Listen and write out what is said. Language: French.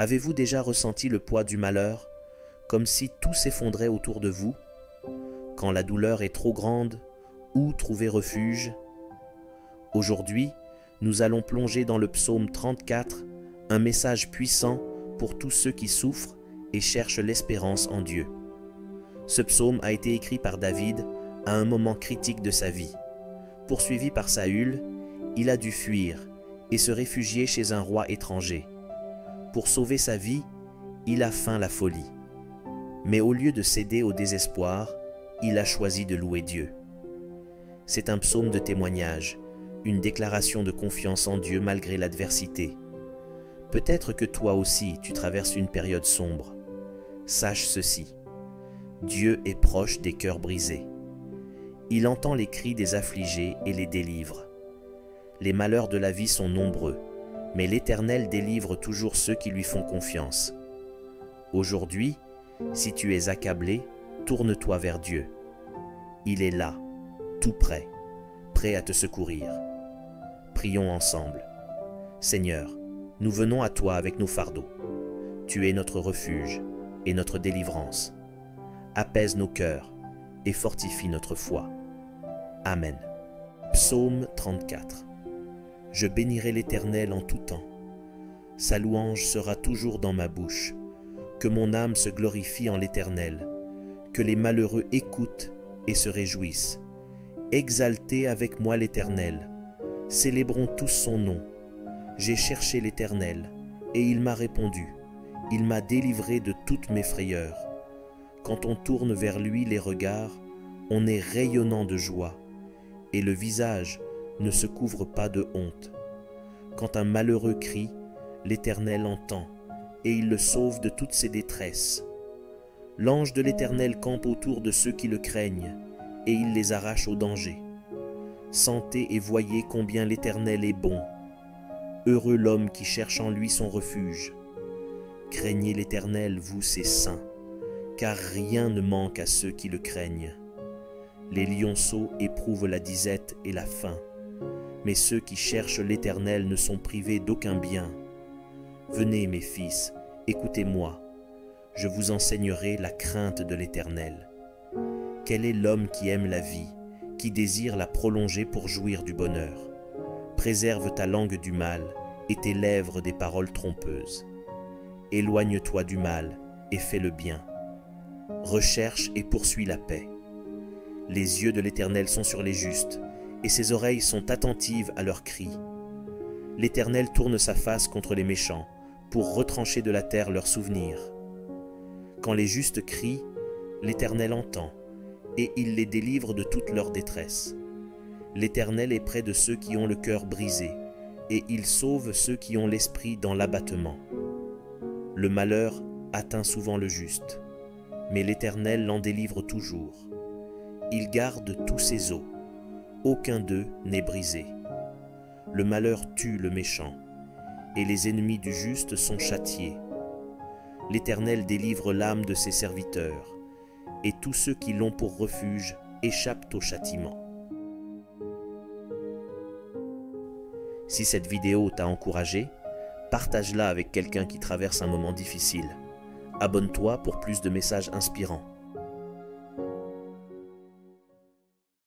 Avez-vous déjà ressenti le poids du malheur, comme si tout s'effondrait autour de vous? Quand la douleur est trop grande, où trouver refuge? Aujourd'hui, nous allons plonger dans le psaume 34, un message puissant pour tous ceux qui souffrent et cherchent l'espérance en Dieu. Ce psaume a été écrit par David à un moment critique de sa vie. Poursuivi par Saül, il a dû fuir et se réfugier chez un roi étranger. Pour sauver sa vie, il a feint la folie. Mais au lieu de céder au désespoir, il a choisi de louer Dieu. C'est un psaume de témoignage, une déclaration de confiance en Dieu malgré l'adversité. Peut-être que toi aussi tu traverses une période sombre. Sache ceci, Dieu est proche des cœurs brisés. Il entend les cris des affligés et les délivre. Les malheurs de la vie sont nombreux, mais l'Éternel délivre toujours ceux qui lui font confiance. Aujourd'hui, si tu es accablé, tourne-toi vers Dieu. Il est là, tout prêt, prêt à te secourir. Prions ensemble. Seigneur, nous venons à toi avec nos fardeaux. Tu es notre refuge et notre délivrance. Apaise nos cœurs et fortifie notre foi. Amen. Psaume 34. Je bénirai l'Éternel en tout temps. Sa louange sera toujours dans ma bouche. Que mon âme se glorifie en l'Éternel. Que les malheureux écoutent et se réjouissent. Exaltez avec moi l'Éternel. Célébrons tous son nom. J'ai cherché l'Éternel, et il m'a répondu. Il m'a délivré de toutes mes frayeurs. Quand on tourne vers lui les regards, on est rayonnant de joie, et le visage ne se couvre pas de honte. Quand un malheureux crie, l'Éternel entend, et il le sauve de toutes ses détresses. L'ange de l'Éternel campe autour de ceux qui le craignent, et il les arrache au danger. Sentez et voyez combien l'Éternel est bon. Heureux l'homme qui cherche en lui son refuge. Craignez l'Éternel, vous ses saints, car rien ne manque à ceux qui le craignent. Les lionceaux éprouvent la disette et la faim, mais ceux qui cherchent l'Éternel ne sont privés d'aucun bien. Venez, mes fils, écoutez-moi, je vous enseignerai la crainte de l'Éternel. Quel est l'homme qui aime la vie, qui désire la prolonger pour jouir du bonheur? Préserve ta langue du mal et tes lèvres des paroles trompeuses. Éloigne-toi du mal et fais le bien. Recherche et poursuis la paix. Les yeux de l'Éternel sont sur les justes, et ses oreilles sont attentives à leurs cris. L'Éternel tourne sa face contre les méchants, pour retrancher de la terre leurs souvenirs. Quand les justes crient, l'Éternel entend, et il les délivre de toute leur détresse. L'Éternel est près de ceux qui ont le cœur brisé, et il sauve ceux qui ont l'esprit dans l'abattement. Le malheur atteint souvent le juste, mais l'Éternel l'en délivre toujours. Il garde tous ses os, aucun d'eux n'est brisé. Le malheur tue le méchant, et les ennemis du juste sont châtiés. L'Éternel délivre l'âme de ses serviteurs, et tous ceux qui l'ont pour refuge échappent au châtiment. Si cette vidéo t'a encouragé, partage-la avec quelqu'un qui traverse un moment difficile. Abonne-toi pour plus de messages inspirants.